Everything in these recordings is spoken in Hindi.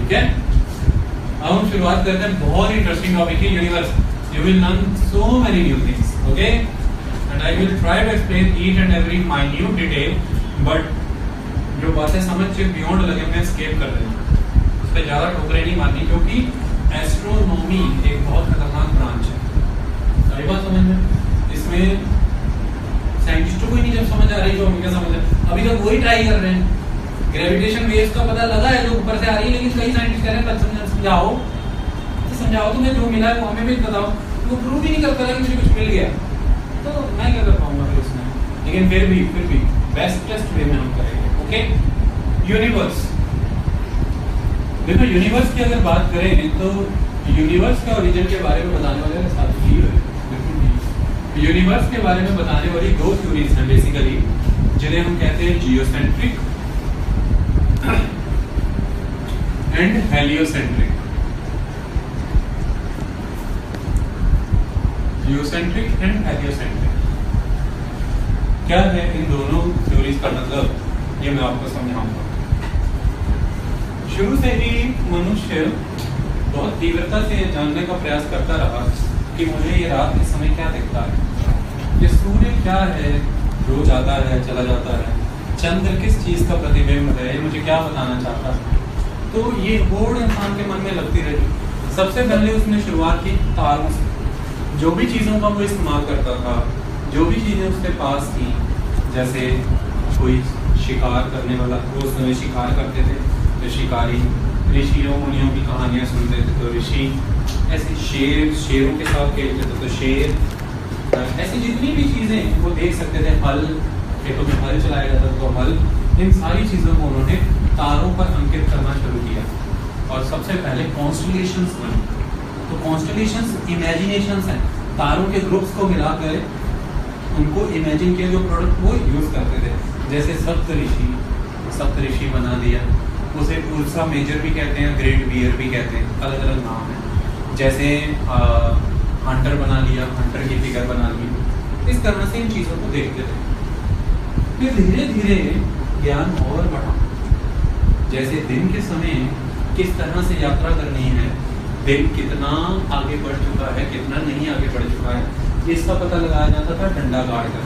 ठीक है, अब हम शुरुआत करते हैं बहुत ही इंटरेस्टिंग टॉपिक है universe. You will learn so many new things, okay, and I will try to explain each and every minute detail, but जो बातें समझ से बियॉन्ड लगे मैं स्केप कर रही हूँ, उस पर ज्यादा ठोकरें नहीं मारनी, क्योंकि एस्ट्रोनॉमी एक बहुत खतरनाक ब्रांच है। सारी बात समझ में, इसमें साइंटिस्टों को ही नहीं जब समझ आ रही तो हम क्या समझ, अभी तक वही ट्राई कर रहे हैं। ग्रेविटेशन वेव्स का पता लगा है जो ऊपर से आ रही है, लेकिन कई साइंटिस्ट कह रहे हैं समझाओ तो समझाओ, तुम्हें जो मिला है वो हमें भी बताओ। वो प्रूव ही नहीं कर पा रहा कि मुझे कुछ मिल गया, तो मैं क्या कर पाऊंगा फिर उसमें। लेकिन फिर भी बेस्ट वे में हम करेंगे, ओके। यूनिवर्स, देखो यूनिवर्स की अगर बात करें तो यूनिवर्स का ओरिजिन के बारे में बताने वाले साथ ही यूनिवर्स के बारे में बताने वाली दो थ्योरीज हैं बेसिकली, जिन्हें हम कहते हैं geocentric and heliocentric. Geocentric and heliocentric क्या है, इन दोनों थ्योरीज का मतलब ये मैं आपको समझाऊंगा। शुरू से ही मनुष्य बहुत तीव्रता से जानने का प्रयास करता रहा कि मुझे ये रात के समय क्या दिखता है, ये सूर्य क्या है, रोज आता है चला जाता है, चंद्र किस चीज का प्रतिबिंब है, ये मुझे क्या बताना चाहता है। तो ये होड़ इंसान के मन में लगती रही। सबसे पहले उसने शुरुआत की तारों से, जो भी चीजों का वो इस्तेमाल करता था, जो भी चीजें उसके पास थी, जैसे कोई शिकार करने वाला, वो उसमें शिकार करते थे तो शिकारी, ऋषियों मुनियों की कहानियां सुनते थे तो ऋषि, ऐसे शेरों के साथ खेलते थे तो शेर, ऐसी जितनी भी चीजें वो देख सकते थे, हल, खेतों में हल चलाया जाता था तो हल, इन सारी चीजों को उन्होंने तारों पर अंकित करना शुरू किया। और सबसे पहले कॉन्स्टलेशंस बने। तो कॉन्स्टलेशंस इमेजिनेशंस हैं, तारों के ग्रुप्स को मिलाकर उनको इमेजिन किया, जो प्रोडक्ट वो यूज करते थे। जैसे सप्तऋषि बना दिया, उसे उर्सा मेजर भी कहते हैं, ग्रेट बियर भी कहते हैं, अलग अलग नाम है। जैसे हंटर बना लिया, हंटर की फिगर बना ली। इस तरह से इन चीजों को देखते थे। फिर धीरे धीरे ज्ञान और बढ़ा, जैसे दिन के समय किस तरह से यात्रा करनी है, दिन कितना आगे बढ़ चुका है, कितना नहीं आगे बढ़ चुका है, इसका पता लगाया जाता था डंडा गाड़ कर।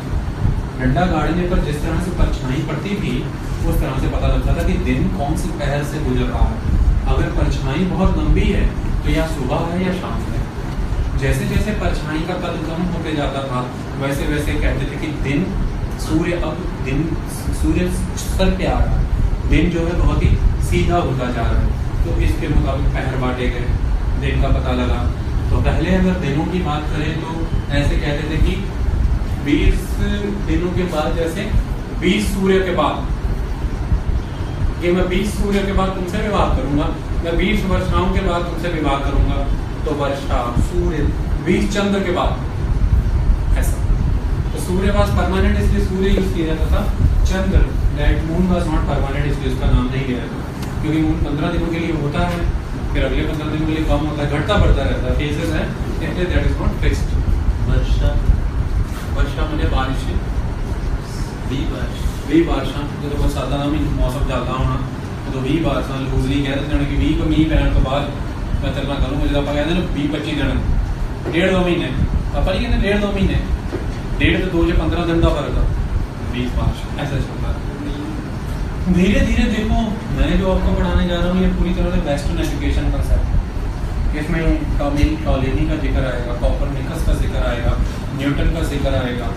डंडा गाड़ने पर जिस तरह से परछाई पड़ती थी, उस तरह से पता लगता था कि दिन कौन सी पहर से गुजर रहा है। अगर परछाई बहुत लंबी है तो या सुबह है या शाम है। जैसे जैसे परछाई का कद कम होते जाता था, वैसे वैसे कहते थे कि दिन सूर्य सर पे आ रहा है, दिन जो है बहुत ही सीधा होता जा रहा है। तो इसके मुताबिक पहर बांटे गए, दिन का पता लगा। तो पहले अगर दिनों की बात करें तो ऐसे कहते थे कि 20 दिनों के बाद, जैसे 20 सूर्य के बाद, कि मैं 20 सूर्य के बाद तुमसे विवाह करूंगा, मैं 20 वर्षाओं के बाद तुमसे विवाह करूंगा, तो वर्षा, सूर्य, 20 चंद्र के बाद, ऐसा। तो सूर्य वाज परमानेंट, इसलिए सूर्य यूज किया जाता था। Chandra, that moon was not permanent, इसलिए उसका नाम नहीं लिया जाता, क्योंकि मून 15 दिनों के लिए होता है, फिर अगले 15 दिनों के लिए कम होता है, घटता बढ़ता रहता है, फेजेस है, इसलिए दैट इज नॉट फिक्स्ड। वर्षा मैंने बारिश, वर्षा जो बहुत सादा मौसम चलता होना, तो 20 वर्षा लूजली कह देते हैं कि 20 को मीह पैण तो बाद मैं चलना करूँगा, जब आप कहते हैं ना 20-25 दिन, 1.5-2 महीने, आप नहीं कहते 1.5-2 महीने, 1.5 तो 2 से 15 दिन का फर्क है, 20 मार्च ऐसा चलता है। धीरे धीरे देखो, मैं जो आपको पढ़ाने जा रहा हूँ ये पूरी तरह से वेस्टर्न एजुकेशन कंसेप्ट है। इसमें टॉलेमी का जिक्र आएगा, कोपरनिकस का जिक्र आएगा, न्यूटन का जिक्र आएगा,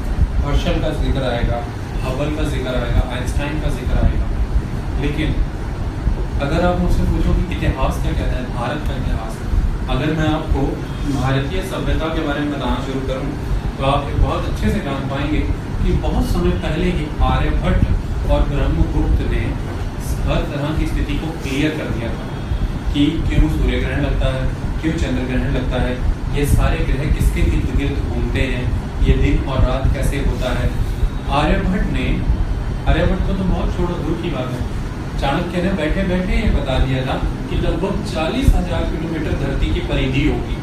हर्शल का जिक्र आएगा, हबल का जिक्र आएगा, आइंस्टाइन का जिक्र आएगा। लेकिन अगर आप मुझसे पूछो कि इतिहास क्या कहता है, भारत का इतिहास, अगर मैं आपको भारतीय सभ्यता के बारे में बताना शुरू करूं तो आप बहुत अच्छे से जान पाएंगे कि बहुत समय पहले ही आर्यभट्ट और ब्रह्मगुप्त ने हर तरह की स्थिति को क्लियर कर दिया था कि क्यों सूर्य ग्रहण लगता है, क्यों चंद्र ग्रहण लगता है, ये सारे ग्रह किसके इर्द गिर्द घूमते हैं, ये दिन और रात कैसे होता है। आर्यभट्ट को तो बहुत छोड़ो, दूर की बात है, चाणक्य ने बैठे बैठे ये बता दिया था कि लगभग 40,000 किलोमीटर धरती की परिधि होगी।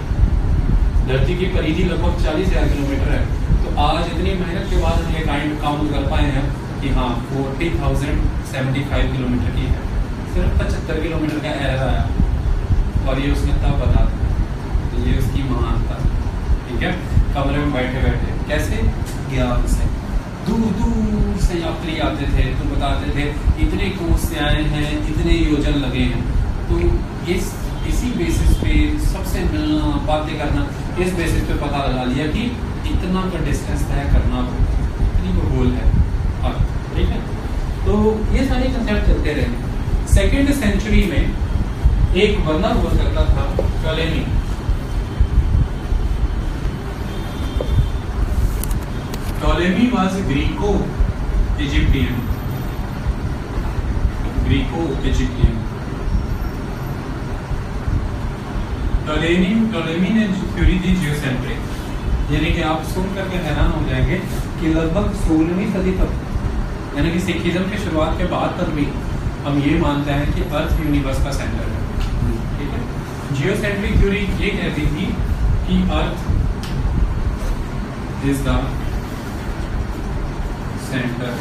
धरती की परिधि लगभग 40,000 किलोमीटर है। तो आज इतनी मेहनत के बाद हम ये काउंट कर पाए हैं कि हाँ 40,075 किलोमीटर की है, सिर्फ 75 किलोमीटर का एरर आया। और ये उसने तब बता दिया। ये उसकी महानता, ठीक है। कमरे में बैठे बैठे कैसे ज्ञान से, दूर दूर से यात्री आते थे तो बताते थे इतने कोस से आए हैं, इतने योजन लगे हैं। तो इसी बेसिस पे सबसे मिलना, बातें करना, इस बेसिस पे पता लगा लिया कि इतना का डिस्टेंस तय करना, इतनी को गोल है। अब ठीक है, तो ये सारे कंसेप्ट चलते रहे। सेकेंड सेंचुरी में एक बंदा हुआ करता था Ptolemy. Ptolemy was Greco Egyptian, Greco Egyptian. Ptolemy ने थ्योरी दी जियोसेंट्रिक, यानी कि आप सुन करके हैरान हो जाएंगे कि लगभग 16वीं सदी तक, यानी कि सिखिज्म की शुरुआत के बाद तक भी हम ये मानते हैं कि अर्थ यूनिवर्स का सेंटर है, ठीक है। जियोसेंट्रिक थ्योरी ये कहती थी कि earth is the centre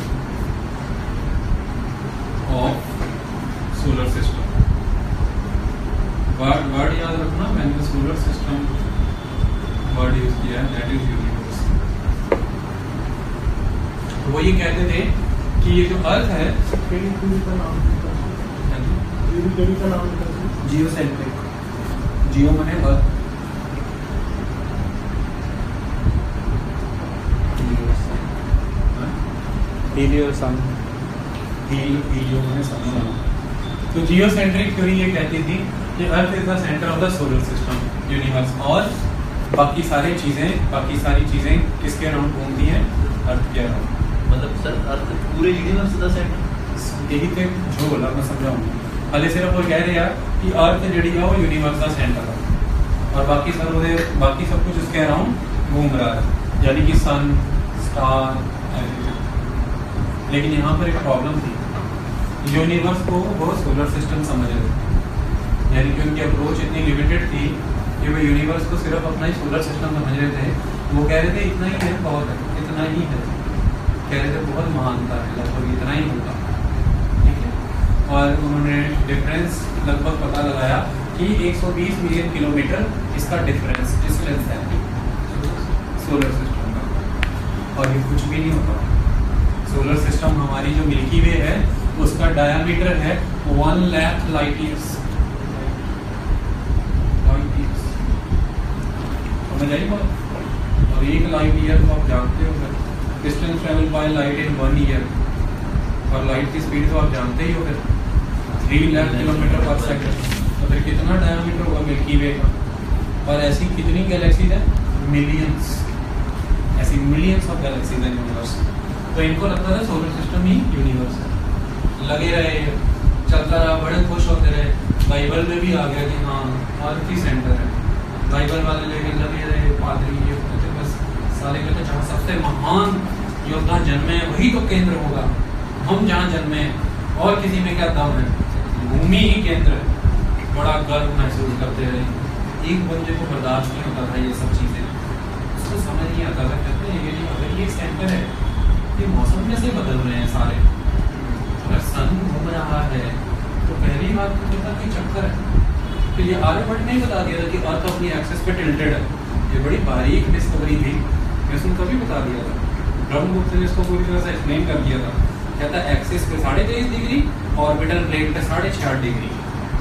of solar system. Word याद रखना, मैंने सोलर सिस्टम वर्ड यूज किया, दैट इज यूनिवर्स। तो वो ये कहते थे कि ये जो अर्थ है, जियोसेंट्रिक, जियो माने अर्थ, हीलियो सन, हीलियो माने सन। तो जियोसेंट्रिक थ्योरी ये कहती थी कि earth is the centre of the solar system, universe, और बाकी सारी चीजें किसके अराउंड घूमती हैं? अर्थ के अराउंड। मतलब सर अर्थ पूरे यूनिवर्स का सेंटर, यही थे जो बोला मैं समझाऊंगा। हाले सिर्फ वो कह रहे हैं कि अर्थ जड़ी है वो यूनिवर्स का सेंटर है और बाकी सब कुछ उसके अराउंड घूम रहा है, यानी कि सन, स्टार। लेकिन यहाँ पर एक प्रॉब्लम थी, यूनिवर्स को वो सोलर सिस्टम समझ रहे थे, यानी कि उनकी अप्रोच इतनी लिमिटेड थी कि वो यूनिवर्स को सिर्फ अपना ही सोलर सिस्टम समझ रहे थे। वो कह रहे थे इतना ही है, बहुत है, इतना ही है, कह रहे थे बहुत महानता है, लगभग इतना ही होगा, ठीक है। और उन्होंने डिफरेंस लगभग पता लगाया कि 120 मिलियन किलोमीटर इसका डिस्टेंस है सोलर सिस्टम का, और ये कुछ भी नहीं होता। सोलर सिस्टम हमारी जो मिल्की वे है उसका डायमीटर है 1 लाख लाइट ईयर्स। समझ आई बात? और 1 लाइट ईयर तो आप जानते हो, फिर distance travel by light in 1 year, और लाइट की स्पीड तो आप जानते ही हो, फिर 3 लाख किलोमीटर पर सेकंड। तो फिर कितना डायमीटर होगा मिल्की वे का? और ऐसी कितनी गैलेक्सीज है? मिलियंस, ऐसी मिलियंस ऑफ गैलेक्सीज है यूनिवर्स। तो इनको लगता था सोलर सिस्टम ही यूनिवर्स है। लगे रहे, चलता रहा, बड़े खुश होते रहे। बाइबल में भी आ गया कि हाँ अर्थ ही सेंटर है। बाइबल वाले लेके लगे रहे, पादरी ये कहते, बस सारे कहते जहाँ सबसे महान योद्धा जन्मे वही तो केंद्र होगा, हम जहाँ जन्मे और किसी में क्या दम है, भूमि ही केंद्र है। बड़ा गर्व महसूस करते रहे। एक बंदे को बर्दाश्त नहीं होता था ये सब चीजें, उसको समझ नहीं आता था। कहते हैं ये अगर ये सेंटर है, ये मौसम कैसे बदल रहे हैं सारे, अगर सन घूम रहा है तो पहली बात तो पता कि चक्कर है। तो ये आर्यभट्ट ने बता दिया था कि अर्थ अपनी एक्सिस पे टिल्टेड है। ये बड़ी बारीक डिस्कवरी थी, इसने कभी बता दिया था। ब्रह्मगुप्त ने इसको पूरी तरह से एक्सप्लेन कर दिया था। कहता है एक्सिस पे 23.5 डिग्री, ऑर्बिटल प्लेन पे 6.5 डिग्री,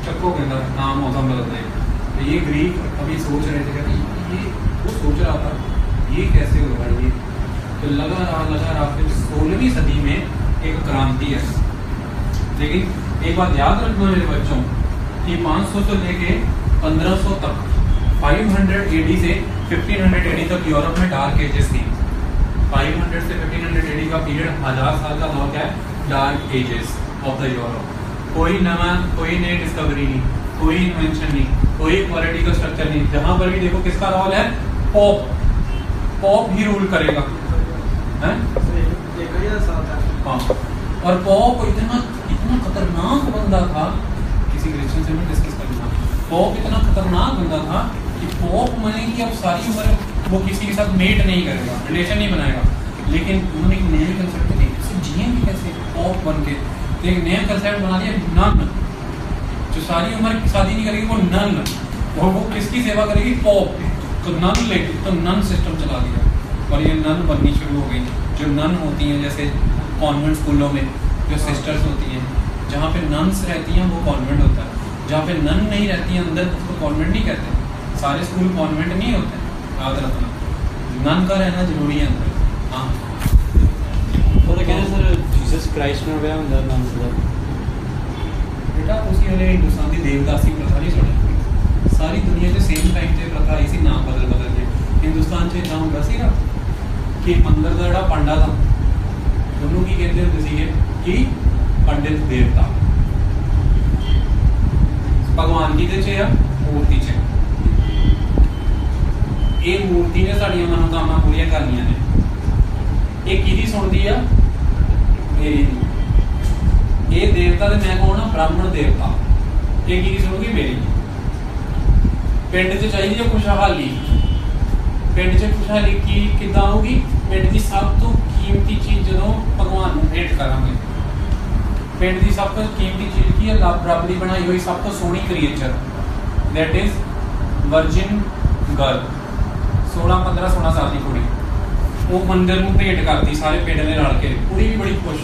चक्कों के अंदर नाम मौसम बदल रहे हैं। तो ये ग्रीक अभी सोच रहे थे, कहते ये वो सोच रहा था ये कैसे होगा ये। तो लगा रहा फिर 16वीं सदी में एक क्रांति है। लेकिन एक बात याद रखना मेरे बच्चों कि 500 से लेके 1500 तक, 500 AD से 1500 AD तक यूरोप में डार्क एजेस थी। 500 से 1500 AD का पीरियड 1000 साल का लॉ क्या है? Dark ages of the Europe. कोई नई डिस्कवरी नहीं, कोई इन्वेंशन नहीं, कोई क्वालिटी का स्ट्रक्चर नहीं। जहां पर भी देखो किसका रोल है? पॉप ही रूल करेगा, है? हाँ, और पॉप इतना खतरनाक बंदा था, किसी क्रिश्चियन से मैं डिस्कस करूंगा। पॉप इतना खतरनाक बंदा था कि पॉप माने कि अब सारी उम्र वो किसी के साथ मेट नहीं करेगा, रिलेशन नहीं बनाएगा। लेकिन उन्होंने एक नया कंसेप्ट दिया, जिएंगे कैसे पॉप बन के। तो एक नया कंसेप्ट बना दिया, नन। जो सारी उम्र शादी नहीं करेगी वो नन। वो किसकी सेवा करेगी? पॉप। तो नन लेके तो नन सिस्टम चला दिया और ये नन बननी शुरू हो गई। जो नन होती हैं जैसे कॉन्वेंट स्कूलों में जो सिस्टर्स होती हैं, जहाँ पे नन्स रहती हैं वो कॉन्वेंट होता है। जहाँ पे नन नहीं रहती हैं अंदर उसको कॉन्वेंट नहीं कहते। सारे स्कूल कॉन्वेंट नहीं होते, याद रखना। नन का रहना जरूरी है अंदर। हाँ ਉਹ ਕਹਿੰਦੇ ਸਰ ਜੀਸਸ ਕ੍ਰਾਈਸਟ ਨਾਲ ਵਿਆਹ ਹੁੰਦਾ ਨਾ ਮਤਲਬ बेटा ਤੁਸੀਂ ਹਲੇ ਹਿੰਦੁਸਤਾਨ ਦੀ ਦੇਵਦਾਸੀ ਪ੍ਰਥਾ ਨਹੀਂ ਸੁਣੀ। ਸਾਰੀ ਦੁਨੀਆ 'ਚ ਸੇਮ ਟਾਈਮ ਤੇ ਪ੍ਰਥਾ ਆਈ ਸੀ, ਨਾਮ ਬਦਲ ਕੇ। ਹਿੰਦੁਸਤਾਨ 'ਚ ਇਦਾਂ ਹੁੰਦਾ ਸੀਗਾ ਕਿ ਅੰਦਰ ਦਾ ਜਿਹੜਾ ਪਾਂਡਾ था ਉਹਨੂੰ ਕੀ ਕਹਿੰਦੇ ਹੁੰਦੇ ਸੀਗੇ ਕਿ ਪੰਡਿਤ ਦੇਵਤਾ। ਭਗਵਾਨ ਕਿਹਦੇ 'ਚ ਆ? ਮੂਰਤੀ 'ਚ। ਇਹ ਮੂਰਤੀ ਨੇ ਸਾਡੀਆਂ ਮਨੋਕਾਮਨਾ ਪੂਰੀਆਂ ਕਰਨੀਆਂ ਨੇ। ਇਹ ਕਿਹਦੀ ਸੁਣਦੀ ਆ? ਮੇਰੀ। ਇਹ ਦੇਵਤਾ ਤੇ ਮੈਂ ਕੌਣ ਆ? ਬ੍ਰਾਹਮਣ ਦੇਵਤਾ। ਇਹ ਕਿਹਦੀ ਸੁਣੂਗੀ? ਮੇਰੀ। ਪਿੰਡ 'ਚ ਚਾਹੀਦੀ ਆ ਖੁਸ਼ਹਾਲੀ। ਪਿੰਡ 'ਚ ਖੁਸ਼ਹਾਲੀ ਕੀ ਕਿੱਦਾਂ ਆਊਗੀ? ਪਿੰਡ ਦੀ ਸਭ ਤੋਂ ਕੀਮਤੀ ਚੀਜ਼ ਜਦੋਂ ਭਗਵਾਨ ਨੂੰ ਭੇਟ ਕਰਾਂਗੇ। ਪਿੰਡ ਦੀ ਸਭ ਤੋਂ ਕੀਮਤੀ ਚੀਜ਼ ਕੀ ਹੈ? ਰੱਬ ਦੀ ਬਣਾਈ ਹੋਈ ਸਭ ਤੋਂ ਸੋਹਣੀ ਕ੍ਰੀਏਚਰ, ਦੈਟ ਇਜ਼ ਵਰਜਿਨ ਗਰਲ। 16 ਸਾਲ ਦੀ ਕੁੜੀ ਉਹ ਮੰਦਿਰ ਨੂੰ ਭੇਟ ਕਰਦੀ, ਸਾਰੇ ਪਿੰਡ ਨੇ ਰਲ ਕੇ। ਕੁੜੀ ਵੀ ਬੜੀ ਖੁਸ਼,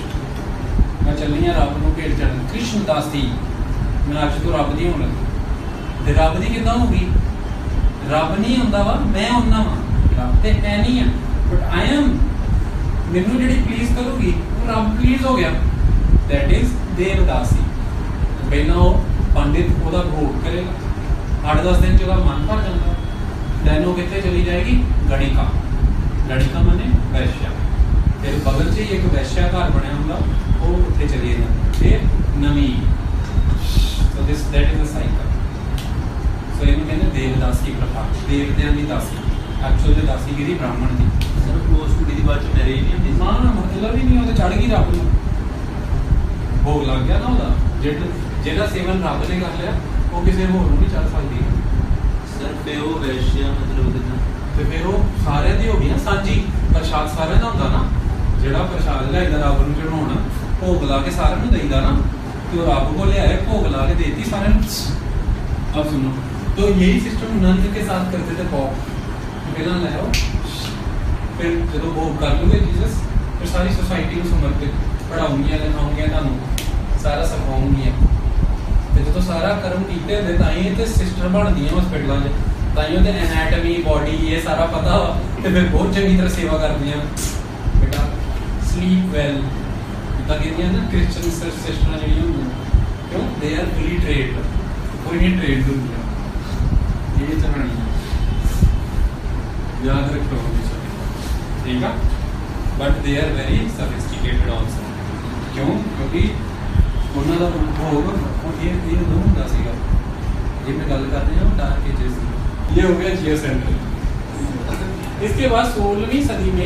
ਮੈਂ ਚੱਲੀ ਹਾਂ ਰੱਬ ਨੂੰ ਭੇਟ ਚੜਨ। ਕ੍ਰਿਸ਼ਨ ਦਾਸੀ, ਮੈਂ ਅੱਜ ਤੋਂ ਰੱਬ ਦੀ ਹੋਣ ਲੱਗੀ। ਤੇ ਰੱਬ ਦੀ ਕਿੱਦਾਂ ਹੋਊਗੀ? ਰੱਬ ਨਹੀਂ ਹੁੰਦਾ ਵਾ, ਮੈਂ ਹੁੰਦਾ ਵਾ। ਰੱਬ ਤੇ ਹੈ ਨਹੀਂ ਆ, ਬਟ ਆਈ ਐਮ। ਮੈਨੂੰ ਜਿਹੜੀ ਪਲੀਜ਼ ਕਰੂਗੀ ਉਹ ਰੱਬ ਪਲੀਜ਼ ਹੋ ਗਿਆ, ਦੈਟ ਇਜ਼ ਦੇਵਦਾਸੀ। ਪਹਿਲਾਂ ਉਹ ਪੰਡਿਤ ਉਹਦਾ ਭੋਗ ਕਰੇਗਾ, 8-10 ਦਿਨ 'ਚ ਉਹਦਾ ਮਨ ਭਰ ਜਾਂਦਾ। ਦੈਨ ਉਹ ਕਿੱਥੇ ਚਲੀ ਜਾਏਗੀ? ਗੜਿਕਾ। ਲੜਕਾ ਮਨੇ ਵੈਸ਼ਿਆ। ਫਿਰ ਬਗਲ 'ਚ ਹੀ ਇੱਕ ਵੈਸ਼ਿਆ ਘਰ ਬਣਿਆ ਹੁੰਦਾ, ਉਹ ਉੱਥੇ ਚਲੀ ਜਾਂਦੀ। ਫਿਰ ਨਵੀਂ। So this that is a cycle. So ਇਹਨੂੰ ਕਹਿੰਦੇ ਦੇਵਦਾਸੀ ਪ੍ਰਥਾ, ਦੇਵਤਿਆਂ ਦੀ ਦਾਸੀ। ਐਕਚੁਅਲ ਤੇ ਦਾਸੀ ਕਿਹਦੀ? ਬ੍ਰਾਹਮਣ ਦੀ। ਸਰ ਉਸ ਕੁੜੀ ਦੀ ਬਾਅਦ ਚ ਮੈਰਿਜ ਨਹੀਂ ਹੁੰਦੀ? ਨਾ ਮਤਲਬ ਹੀ ਨਹੀਂ, ਉਹ ਤੇ ਚੜ ਗਈ ਰੱਬ ਨੂੰ, ਭੋਗ ਲੱਗ ਗਿਆ ਨਾ ਉਹਦਾ। ਜਿਹੜਾ ਸੇਵਨ ਰੱਬ ਨੇ ਕਰ ਲਿਆ ਉਹ ਕਿਸੇ ਹੋਰ ਨੂੰ ਨਹੀਂ ਚੜ ਸਕਦੀ। ਸਰ ਤੇ ਉਹ ਵੈਸ਼ਿਆ ਮਤਲਬ ਉਹਦੇ ਨਾਲ ਤੇ ਫਿਰ ਉਹ ਸਾਰਿਆਂ ਦੀ ਹੋ ਗਈ ਨਾ ਸਾਂਝੀ। ਪ੍ਰਸ਼ਾਦ ਸਾਰਿਆਂ ਦਾ ਹੁੰਦਾ ਨਾ, ਜਿਹੜਾ ਪ੍ਰਸ਼ਾਦ ਲਿਆਈਦਾ ਰੱਬ ਨੂੰ ਚੜਾਉਣ, ਭੋਗ ਲਾ ਕੇ ਸਾਰਿਆਂ ਨੂੰ ਦੇਈਦਾ ਨਾ। ਤੇ ਉਹ ਰੱਬ ਕੋਲ ਲਿਆਏ, ਭੋਗ ਲਾ ਕੇ ਦੇਤੀ ਸਾਰਿਆਂ ਨੂੰ। अब सुनो, तो यही सिस्टम नन के साथ करते थे पॉप। पहला ले आओ, फिर जो वो कर लोगे जीसस, फिर सारी सोसाइटी को समर्पित पढ़ाऊंगी, लिखाऊंगी, तुहानू सारा सिखाऊंगी। ਤੇ ਜਦੋਂ ਸਾਰਾ ਕਰਮ ਕੀਤੇ ਹੁੰਦੇ ਤਾਂ ਹੀ ਤੇ ਸਿਸਟਰ ਬਣਦੀਆਂ ਹਸਪੀਟਲਾਂ 'ਚ, ਤਾਂ ਹੀ ਉਹਦੇ ਐਨਾਟਮੀ ਬੋਡੀ ਇਹ ਸਾਰਾ ਪਤਾ ਵਾ, ਤੇ ਫਿਰ ਬਹੁਤ ਚੰਗੀ ਤਰ੍ਹਾਂ ਸੇਵਾ ਕਰਦੀਆਂ। ਬੇਟਾ ਸਲੀਪ ਵੈਲ ਤਾਂ ਕਹਿੰਦੀਆਂ ਨਾ ਕ੍ਰਿਸਚਨ ਸਿਸਟਰਾਂ ਜਿਹੜੀਆਂ ਹੁੰਦੀਆਂ, ਕਿਉਂ? They are fully trained. ਕੋਈ ਨਹੀਂ ਟ੍ਰੇਨਡ ਹੁੰਦੀਆਂ। ਇਹ ਕਹਾਣੀ ਯਾਦ ਰੱਖੋ ਹਮੇਸ਼ਾ, ਠੀਕ ਆ? But they are very sophisticated also. ਕਿਉਂ? ਕਿਉਂਕਿ ਉਹਨਾਂ ਦਾ ਭੋਗ ਇਹ ਉਦੋਂ ਹੁੰਦਾ ਸੀਗਾ। ਜੇ ਮੈਂ ਗੱਲ ਕਰਦੇ ਹਾਂ डार्क एजेस की, ये हो गया जियो सेंटर। इसके बाद 16वीं सदी में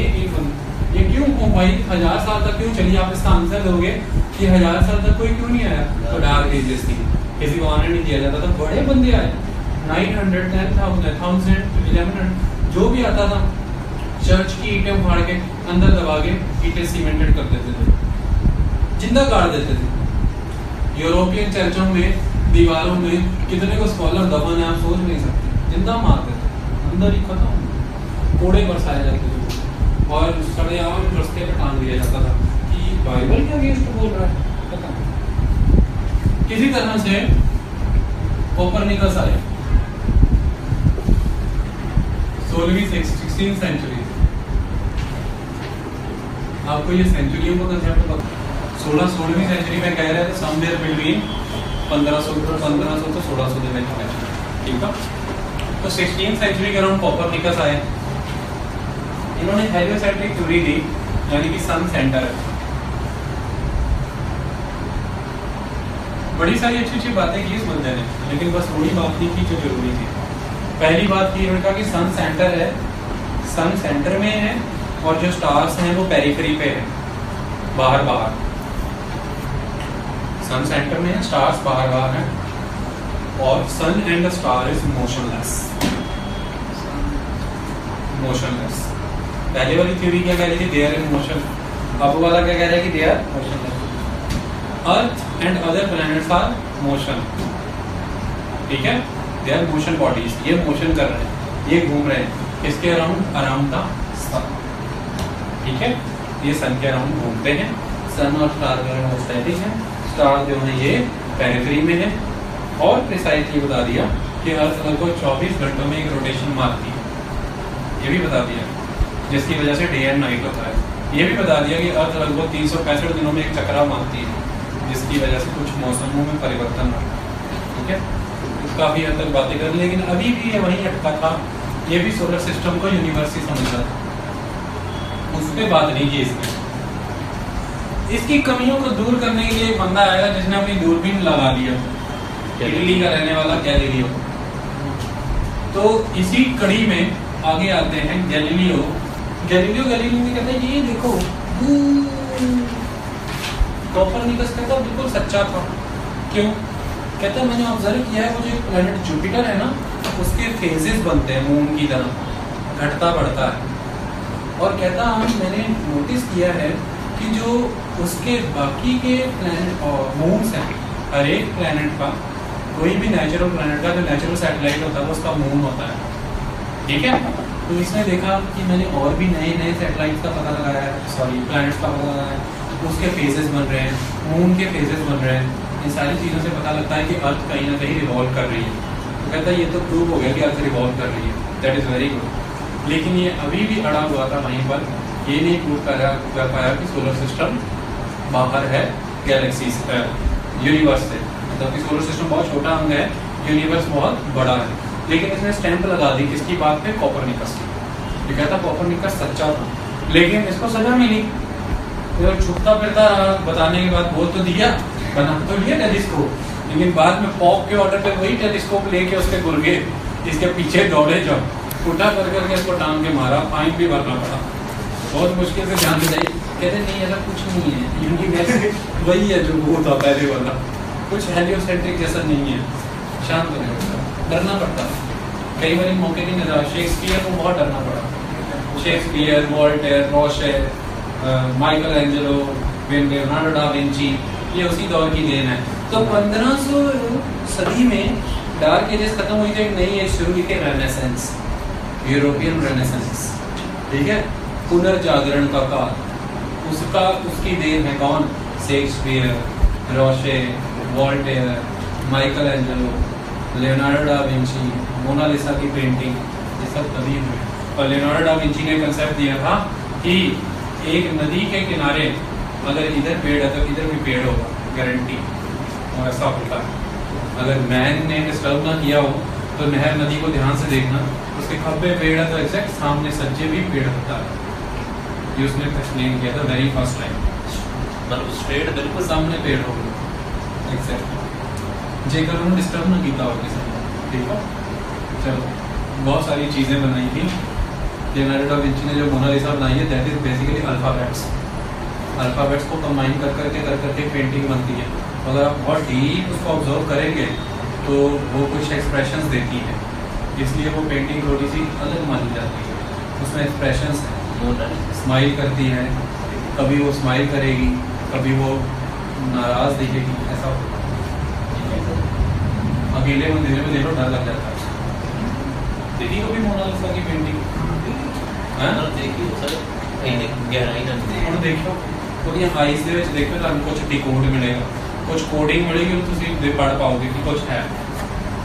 ये क्यों भाई 1000 साल तक क्यों चली? आप इसका आंसर दोगे कि 1000 साल तक कोई क्यों नहीं आया? तो डार्क एजेस थी, किसी को आने नहीं दिया जाता था। बड़े बंदे आए, 900, 10,000, 1000, 1100 जो भी आता था, चर्च की ईंटें उखाड़ के अंदर दबा के ईंटें सीमेंटेड कर देते थे, जिंदा गाड़ देते थे। यूरोपियन चर्चों में दीवारों में कितने को स्कॉलर दफन है आप सोच नहीं सकते, जिंदा मार देते, अंदर ही खत्म, कोड़े बरसाए जाते थे और सड़े आम रस्ते पे टांग दिया जाता था कि बाइबल के अगेंस्ट बोल रहा है। किसी तरह से कोपरनिकस आए 16वीं सेंचुरी। आपको ये सेंचुरियों का कंसेप्ट पता? 16वीं सेंचुरी में कह रहे थे समवेयर बिटवीन 1500 तो 1600 के बीच में, ठीक है? तो 16वीं सेंचुरी के अराउंड कोपरनिकस आए। इन्होंने हेलियोसेंट्रिक थ्योरी दी, यानी कि सन सेंटर है। बड़ी सारी अच्छी अच्छी बातें की इस बंदे ने, लेकिन बस थोड़ी बात नहीं की जो जरूरी थी। पहली बात की इन्होंने कहा कि सन सेंटर है, सन सेंटर में है और जो स्टार्स हैं वो पेरिफेरी पे है, बाहर बाहर। सन सेंटर में है, स्टार्स बाहर बाहर हैं और sun and the star is motionless. Motionless. पहले वाली थ्योरी क्या कह रही थी? They are in motion. अब वाला क्या कह रहा है कि they are motionless. Earth and other planets are motion, ठीक है? दे आर मोशन बॉडीज, ये मोशन कर रहे हैं, ये घूम रहे हैं किसके अराउंड, अराउंड द सन, ठीक है, ये सन के अराउंड घूमते हैं। सन और स्टार जो है वो स्टैटिक है, स्टार जो है ये पेरिफेरी में है। और प्रिसाइजली बता दिया कि अर्थ को 24 घंटों में एक रोटेशन मारती है, ये भी बता दिया, जिसकी वजह से डे एंड नाइट होता है। ये भी बता दिया कि अर्थ लगभग 365 दिनों में एक चक्रा मारती है, जिसकी वजह से कुछ मौसमों में परिवर्तन आता है, ठीक है। काफी हद तक बातें कर, लेकिन अभी भी ये वहीं अटका था, ये भी सोलर सिस्टम को यूनिवर्स ही समझ रहा था, उस पर बात नहीं की इसने। इसकी कमियों को दूर करने के लिए एक बंदा आएगा जिसने अपनी दूरबीन लगा दिया, इटली का रहने वाला गैलीलियो। तो इसी कड़ी में आगे आते हैं गैलीलियो। गैलीलियो कहता है ये देखो, कोपरनिकस कहता बिल्कुल सच्चा था। क्यों? कहता मैंने ऑब्जर्व किया है, वो जो प्लैनेट जुपिटर है ना, उसके फेजेस बनते हैं मून की तरह, घटता बढ़ता है। और कहता मैंने नोटिस किया है कि जो उसके बाकी के प्लैनेट और मून्स हैं, हर एक प्लैनेट का, कोई भी नेचुरल प्लैनेट का जो नेचुरल सैटेलाइट होता है वो उसका मून होता है, ठीक है। तो इसने देखा कि मैंने और भी नए नए सैटेलाइट का पता लगाया है, सॉरी प्लैनेट्स का पता लगाया है, उसके फेजेस बन रहे हैं, मून के फेजेस बन रहे हैं। इन सारी चीज़ों से पता लगता है कि अर्थ कहीं ना कहीं रिवॉल्व कर रही है। तो कहता है ये तो प्रूव हो गया कि अर्थ रिवॉल्व कर रही है, दैट इज़ वेरी गुड। लेकिन ये अभी भी अड़ा हुआ था वहीं पर, ये नहीं प्रूव कर पाया कि सोलर सिस्टम बाहर है गैलेक्सी से, यूनिवर्स से। मतलब कि सोलर सिस्टम बहुत छोटा अंग है, यूनिवर्स बहुत बड़ा है। लेकिन इसने स्टैंप लगा दी किसकी बात पे, कोपरनिकस की। ये कहता कोपरनिकस सच्चा था, लेकिन इसको सजा मिली। तो छुपता फिरता रहा, बताने के बाद बोल तो दिया, बना तो लिया टेलीस्कोप, लेकिन बाद में पॉप के ऑर्डर पे वही टेलीस्कोप लेके उसके गुर्गे इसके पीछे दौड़े, जब उठा कर करके इसको टांग के मारा, फाइन भी भरना पड़ा। बहुत मुश्किल से ध्यान दिलाई, कहते नहीं ऐसा कुछ नहीं है, यूनिवर्स वही है जो भूत था पहले वाला, कुछ हेलियोसेंट्रिक जैसा नहीं है। शांत हो जाता, डरना पड़ता। कई बार मौके की नजर, शेक्सपियर को बहुत डरना पड़ा। Shakespeare, Voltaire, Rousseau, Michelangelo, Leonardo da Vinci, ये उसी दौर की देन है। तो 1500 सदी में डार्क एजेस खत्म हुई तो एक नई एज शुरू हुई थी, रेनेसेंस, यूरोपियन रेनेसेंस, ठीक है, पुनर्जागरण का काल। उसकी देन है कौन, Shakespeare, Rousseau, Voltaire, Michelangelo, Leonardo da Vinci, Mona Lisa की पेंटिंग, ये सब तभी हुए। और लियोनार्डो डा विंची ने कंसेप्ट दिया था कि एक नदी के किनारे अगर इधर पेड़ है तो इधर भी पेड़ होगा, गारंटी। और ऐसा होता है, अगर मैन ने डिस्टर्ब ना किया हो तो नहर नदी को ध्यान से देखना, उसके खब्बे पेड़ है तो एग्जैक्ट सामने सज्जे भी पेड़ होता है। ये उसने एक्सप्लेन किया था वेरी फर्स्ट टाइम, मतलब स्ट्रेट बिल्कुल सामने पेड़ होगा, एग्जैक्ट जेकर उन्होंने डिस्टर्ब ना किया हो किसी ने, ठीक है। चलो, बहुत सारी चीज़ें बनाई थी। लियोनार्डो डा विंची ने जो मोनालिसा बनाई है, that is basically alphabets. Alphabets को कंबाइन कर करके पेंटिंग बनती है। अगर आप बहुत डीप उसको ऑब्जर्व करेंगे तो वो कुछ एक्सप्रेशंस देती है, इसलिए वो पेंटिंग थोड़ी सी अलग मानी जाती है। उसमें एक्सप्रेशंस हैं, स्माइल करती है, कभी वो स्माइल करेगी, कभी वो नाराज़ दिखेगी, ऐसा अकेले मंदिर में देखो डर लग जाता है। देखी कभी मोनालिसा की पेंटिंग? देखिए सर, गहराई ना देखो ਉਹਦੀਆਂ ਆਈਜ਼ ਦੇ ਵਿੱਚ ਦੇਖੋ ਤੁਹਾਨੂੰ ਕੁਝ ਡਿਕੋਡ ਮਿਲੇਗਾ, ਕੁਝ ਕੋਡਿੰਗ ਮਿਲੇਗੀ, ਉਹ ਤੁਸੀਂ ਦੇ ਪੜ੍ਹ ਪਾਓਗੇ ਕਿ ਕੁਝ ਹੈ,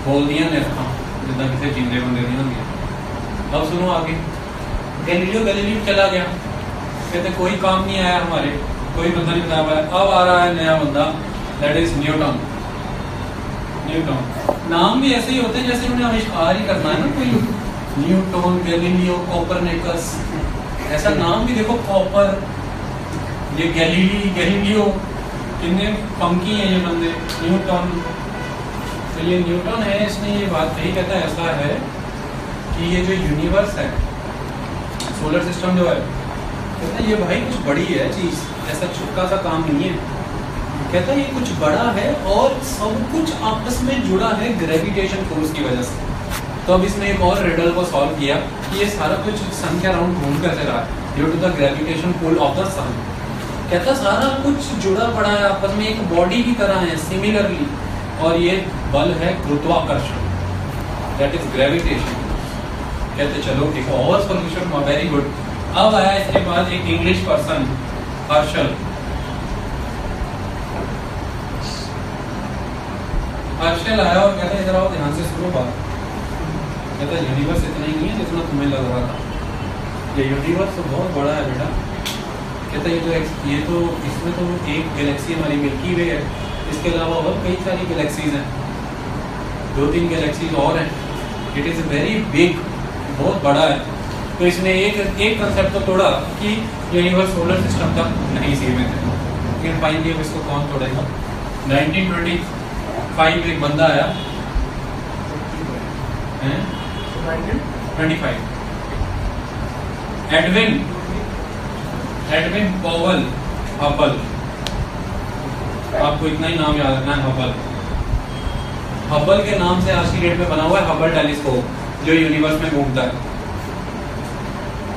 ਬੋਲਦੀਆਂ ਨੇ ਅੱਖਾਂ ਜਿੱਦਾਂ ਕਿਸੇ ਜਿੰਦੇ ਬੰਦੇ ਦੀਆਂ ਹੁੰਦੀਆਂ। अब सुनो आगे, गैलीलियो चला गया, कहते कोई काम नहीं आया हमारे, कोई बंदा नहीं बता पाया। अब आ रहा है नया बंदा, दैट इज न्यूटन। नाम भी ऐसे ही होते हैं जैसे उन्हें आविष्कार ही करना है ना, कोई न्यूटन, गैलीलियो, कोपरनिकस, ऐसा नाम भी देखो, कॉपर, ये गैलीलियो, कितने फंकी हैं ये बंदे। न्यूटन, तो ये न्यूटन है, इसने ये बात कही, कहता है ऐसा है कि ये जो यूनिवर्स है, सोलर सिस्टम जो है, कहता है ये भाई कुछ बड़ी है चीज़, ऐसा छुटका सा काम नहीं है। कहता है ये कुछ बड़ा है और सब कुछ आपस में जुड़ा है ग्रेविटेशन फोर्स की वजह से। तो अब इसने एक और रिडल को सॉल्व किया कि ये सारा कुछ सन के अराउंड घूम कैसे रहा है, due to the gravitation pull of the sun. कहता सारा कुछ जुड़ा पड़ा है आपस में, एक बॉडी की तरह है सिमिलरली, और ये बल है गुरुत्वाकर्षण। That is gravitation. कहते चलो एक और सॉल्यूशन, वेरी गुड। अब आया इसके बाद एक इंग्लिश पर्सन, हर्शल। हर्शल आया और कहता इधर आओ, ध्यान से सुनो बात। कहता यूनिवर्स इतना ही नहीं है जितना तुम्हें लग रहा था, ये यूनिवर्स तो बहुत बड़ा है बेटा। कहता ये तो इसमें तो एक गैलेक्सी हमारी मिल्की वे है, इसके अलावा और कई सारी गैलेक्सीज हैं, 2-3 गैलेक्सीज और हैं। इट इज़ वेरी बिग, बहुत बड़ा है। तो इसने एक कंसेप्ट तो तोड़ा कि यूनिवर्स सोलर सिस्टम तक नहीं सीमित है, लेकिन फाइनली अब इसको कौन तोड़ेगा। 1925 एक बंदा आया, 25 एडविन पॉवेल हबल। आपको इतना ही नाम याद रखना है, हबल। हबल के नाम से आज की डेट में बना हुआ है हबल टेलीस्कोप, जो यूनिवर्स में घूमता है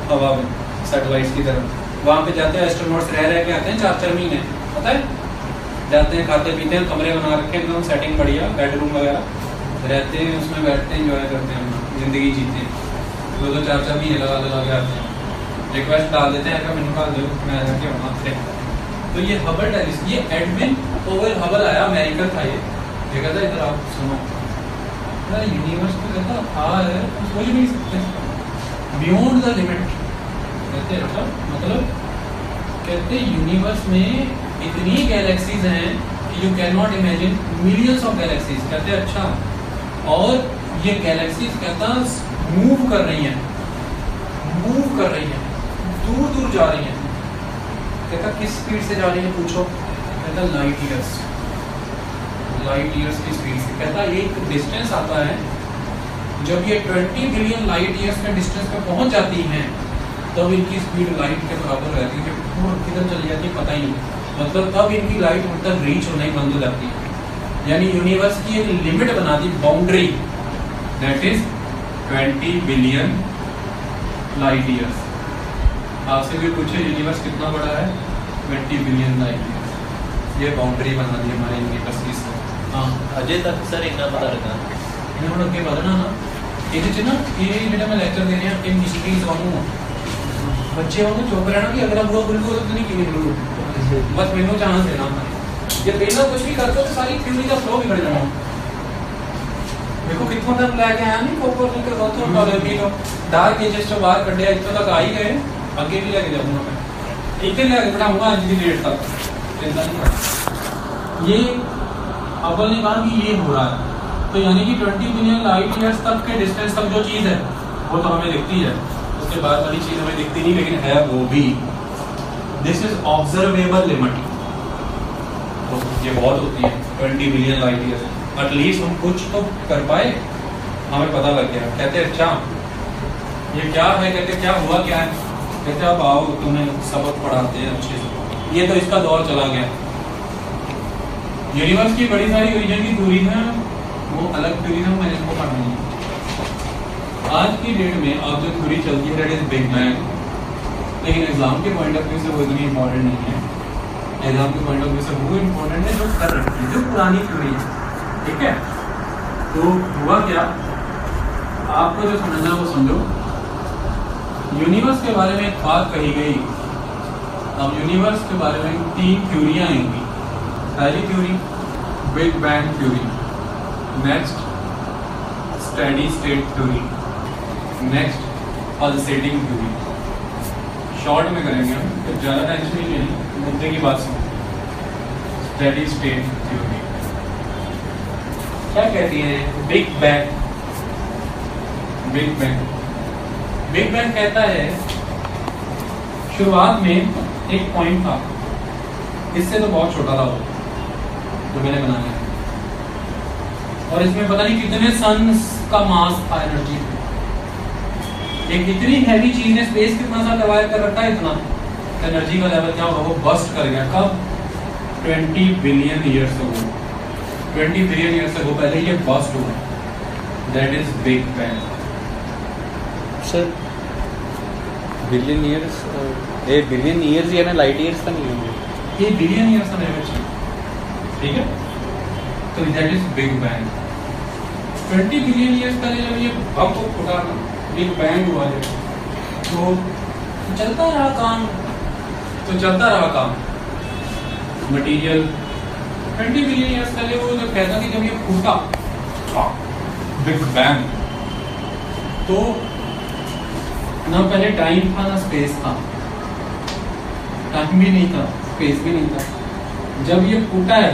हवा में, सैटेलाइट्स की तरफ। वहां पे जाते हैं एस्ट्रोनॉट्स, रह के आते हैं 4-4 महीने, पता है, जाते हैं, खाते पीते हैं, कमरे बना रखे एकदम सेटिंग बढ़िया, बेडरूम वगैरह, रहते हैं उसमें, बैठते हैं, एंजॉय करते हैं, जिंदगी जीते हैं। 2-4 महीने लगा के आते हैं, रिक्वेस्ट डाल देते हैं, मैं निकाल दो, मैं जाके वहाँ से। तो ये हबल टेलीस्कोप, ये एडविन पॉवेल हबल आया, अमेरिकन था ये कहता इधर आप सुनो, यूनिवर्स तो कहता है सोच भी नहीं सकते, बियॉन्ड द लिमिट। कहते अच्छा मतलब, कहते यूनिवर्स में इतनी गैलेक्सीज हैं कि you can not imagine, millions of galaxies. कहते अच्छा, और ये गैलेक्सीज कहता मूव कर रही हैं, दूर दूर जा रही हैं। कहता किस स्पीड से जा रही है पूछो, कहता लाइट ईयर्स की स्पीड से। कहता एक डिस्टेंस आता है, जब ये 20 बिलियन लाइट ईयर्स के डिस्टेंस पे पहुंच जाती हैं, तब इनकी स्पीड लाइट के बराबर रहती है, किधर चली जाती है पता ही नहीं, मतलब तब इनकी लाइट उन तक रीच होना ही बंद हो जाती है। यानी यूनिवर्स की एक लिमिट बना दी, boundary, that is 20 billion light years. आपसे भी पूछे यूनिवर्स कितना बड़ा है, 20 बिलियन लाइट ईयर्स, ये बाउंड्री बना दी हमारे यूनिवर्स की। हाँ अजय तक सर एक ना पता लगा इन्होंने अगे बढ़ना ना, ये ना ये जो मैं लेक्चर दे रहे हैं इन हिस्ट्रीज वालों बच्चे वालों चुप रहना कि अगर वो बिल्कुल तो नहीं की बस मैंने चांस देना, ये पहला कुछ भी करते तो सारी थ्योरी का फ्लो बिगड़ जाना। देखो कितना तक लेके आया नहीं कॉपर के दोस्तों टॉलरेबी तो डार्क एजेस से बाहर कढ़िया, इतना तक आ ही गए, आगे भी लेके जाऊंगा मैं, एक दिन लेके बढ़ाऊंगा आज की डेट तक, चिंता नहीं। ये हबल ने कहा कि ये हो रहा है, तो यानी कि 20 बिलियन लाइट ईयर्स तक के डिस्टेंस तक जो चीज़ है वो तो हमें दिखती है, उसके बाद वाली चीज़ हमें दिखती नहीं, लेकिन है वो भी। दिस इज ऑब्जर्वेबल लिमिट, तो ये बहुत होती है 20 बिलियन लाइट ईयर्स। एटलीस्ट हम कुछ तो कर पाए, हमें पता लग गया। कहते अच्छा ये क्या है, कहते क्या हुआ क्या है, कहते अब आओ तुम्हें सबक पढ़ाते हैं अच्छे से। ये तो इसका दौर चला गया। यूनिवर्स की बड़ी सारी ओरिजिन की थ्योरी है, वो अलग थ्योरी है, मैंने इसको पढ़ना नहीं। आज की डेट में अब जो थ्योरी चलती है दैट इज बिग बैंग, लेकिन एग्जाम के पॉइंट ऑफ व्यू से वो इतनी इंपॉर्टेंट नहीं है। एग्जाम के पॉइंट ऑफ व्यू से वो इंपॉर्टेंट है जो कर रखी है, जो पुरानी थ्योरी है, ठीक है। तो हुआ क्या, आपको जो समझना है वो समझो। यूनिवर्स के बारे में एक बात कही गई, अब यूनिवर्स के बारे में 3 थ्योरियां आएंगी। पहली theory big bang theory, next steady state theory, next pulsating theory. Short में करेंगे हम, तो ज़्यादा टेंशन नहीं लेनी, मुद्दे की बात सुनो। स्टेडी स्टेट थ्योरी क्या कहती है, बिग बैंग। बिग बैंग कहता है शुरुआत में एक पॉइंट था, इससे तो बहुत छोटा था वो जो मैंने बनाया है, और इसमें पता नहीं कितने सन्स का मास था, एनर्जी। एक इतनी हैवी चीज ने स्पेस कितना सा डिवाइड कर रखा है, इतना एनर्जी का लेवल क्या होगा, वो बस्ट कर गया। कब? 20 billion years ago, 20 billion years ago पहले ये बस्ट हुआ। That is big bang. Sir billion years, ये बिलियन ईयर्स या ना लाइट ईयर्स का नहीं होंगे, ये बिलियन ईयर्स का लेवल, ठीक है। तो that is big bang. 20 billion years पहले जब ये बम फूटा ना, बिग बैंग हुआ है, तो चलता रहा काम मटेरियल। 20 बिलियन ईयर्स पहले वो जब कहता कि जब ये फूटा बिग बैंग, तो ना पहले टाइम था ना स्पेस था, टाइम भी नहीं था स्पेस भी नहीं था। जब ये फूटा है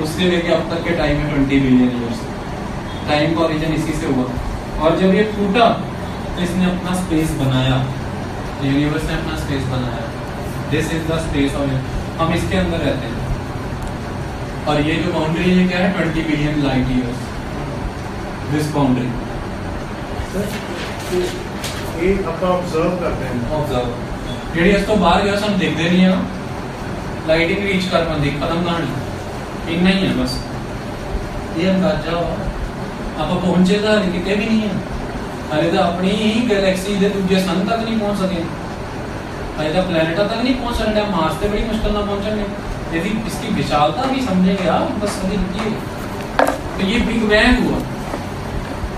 उससे लेके अब तक के टाइम में 20 बिलियन ईयर्स, टाइम का ओरिजिन इसी से हुआ। और जब ये फूटा तो इसने अपना स्पेस बनाया, यूनिवर्स ने अपना स्पेस बनाया। This is the space of, हम इसके अंदर रहते हैं। और ये जो बाउंड्री है क्या है, 20 billion light years, this boundary. ये अपना ऑब्जर्व करते हैं, ऑब्जर्व रेडियस तो बाहर गया, हम देखते नहीं है ना, लाइटिंग रीच कर पाते, खत्म कहानी इतना ही है बस। ये अंदाजा आप पहुंचे तो कितने भी नहीं है, अरे तो अपनी ही गैलेक्सी दे दूजे सन तक नहीं पहुंच सके, अरे तो प्लैनेटा तक नहीं पहुंच सकते, मार्स से बड़ी मुश्किल ना पहुंचेंगे। यदि इसकी विशालता भी समझेंगे आप बस अभी रुकिए। तो ये बिग बैंग हुआ,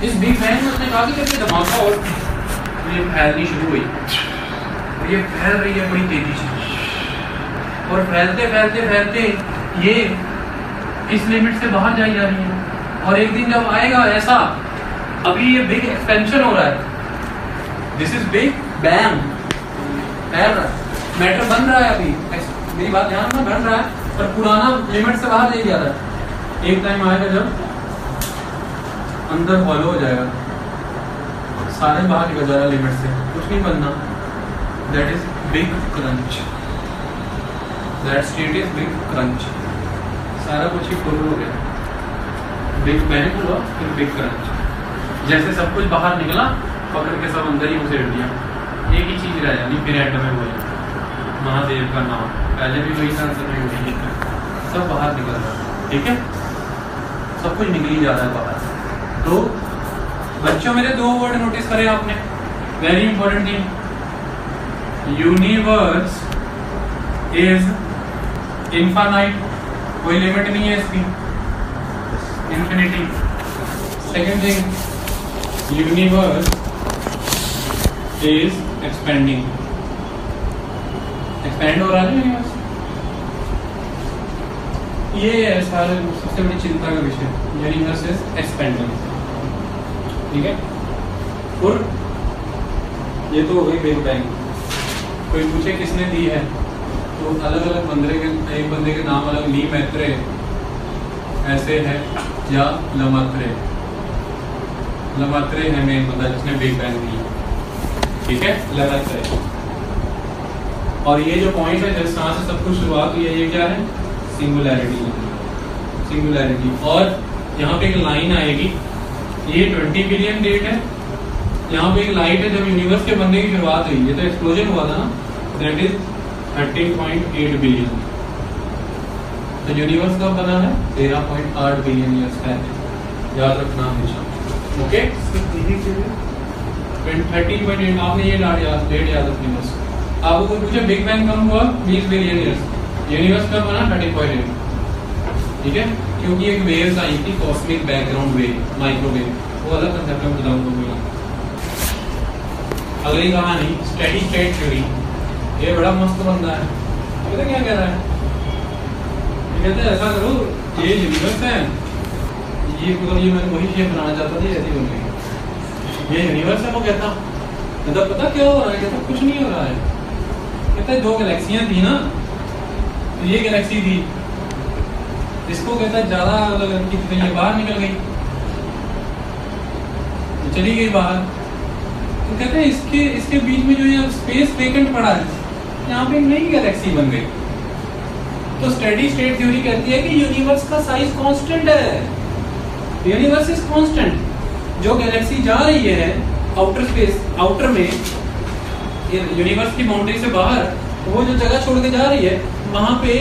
इस बिग बैंग में उसने कहा कि जब ये धमाका और ये फैलनी शुरू हुई, और ये फैल रही है बड़ी तेजी से, और फैलते फैलते फैलते ये इस लिमिट से बाहर जाई जा रही है। और एक दिन जब आएगा ऐसा, अभी ये बिग एक्सपेंशन हो रहा है, दिस इज बिग बैंग, फैल रहा है, मैटर बन रहा है अभी, मेरी बात ध्यान में, बन रहा है, पर पुराना लिमिट से बाहर ले जा रहा है। एक टाइम आएगा जब अंदर हॉलो हो जाएगा, सारे बाहर निकल जाएगा लिमिट से, कुछ नहीं बनना। That is big crunch, that state is big crunch. सारा कुछ ही फुल हो गया, बिग बैंग हुआ फिर बिग क्रंच। जैसे सब कुछ बाहर निकला, पकड़ के सब अंदर ही उसेड़ दिया, एक ही चीज रह जानी, फिर एटम में हुई महादेव का नाम, पहले भी वही था, सब बाहर निकल रहा है, ठीक है, सब कुछ निकली जा रहा है बाहर। तो बच्चों मेरे दो वर्ड नोटिस करें आपने, very important thing, universe is infinite, कोई लिमिट नहीं है इसकी, infinity. Second thing, universe is expanding, expand हो रहा है यूनिवर्स। ये है सारे सबसे बड़ी चिंता का विषय, यूनिवर्स इज एक्सपेंडिंग, ठीक है। और ये तो हो गई बिग बैंग। कोई पूछे किसने दी है, तो अलग अलग बंदे के, एक बंदे के नाम अलग, ली मैत्रे ऐसे है, या लमात्रे, लमात्रे है मेन बंदा जिसने बिग बैंग दी, ठीक है, लमात्रे। और ये जो पॉइंट है जिस तरह से सब कुछ शुरुआत हुई है, ये क्या है, सिंगुलैरिटी, सिंगुलैरिटी। और यहाँ पे एक लाइन आएगी, ये 20 बिलियन डेट है, यहाँ पे एक लाइट है जब यूनिवर्स के बनने की शुरुआत हुई, ये तो एक्सप्लोजन हुआ था ना, दैट इज 13.8 बिलियन। तो यूनिवर्स कब बना है, 13.8 बिलियन ईयर्स पहले, याद रखना हमेशा, ओके। 13.8, आपने ये डेट याद रखनी बस। आपको कोई पूछे बिग बैंग कब हुआ, 20 बिलियन ईयर्स, यूनिवर्स कब बना, 13.8, ठीक है। क्योंकि एक वेव्स आई थी, कॉस्मिक बैकग्राउंड वेव, माइक्रोवेव, वो अलग कंसेप्ट में बताऊंगा। अगली कहानी, स्टेडी स्टेट थ्योरी, ये बड़ा मस्त बंदा है, पता क्या कह रहा है, ये कहते हैं ऐसा करो, ये यूनिवर्स है, ये मतलब ये मैंने वही शेप बनाना चाहता था, ऐसी बन गई, ये यूनिवर्स है। वो कहता मतलब पता क्या हो रहा है, कहता कुछ नहीं हो रहा है, कहता है 2 गैलेक्सियां थी ना, तो ये गैलेक्सी थी, इसको कहता है ज्यादा कितनी ये बाहर निकल गई, तो चली गई बाहर, तो कहते हैं इसके बीच में जो ये स्पेस वेकेंट पड़ा है, यहाँ पे नई गैलेक्सी बन गई। तो स्टेडी स्टेट थ्योरी कहती है कि यूनिवर्स का साइज कांस्टेंट है, यूनिवर्स इज कांस्टेंट। जो गैलेक्सी जा रही है आउटर स्पेस, आउटर में, ये यूनिवर्स की बाउंड्री से बाहर, वो जो जगह छोड़ के जा रही है, वहां पे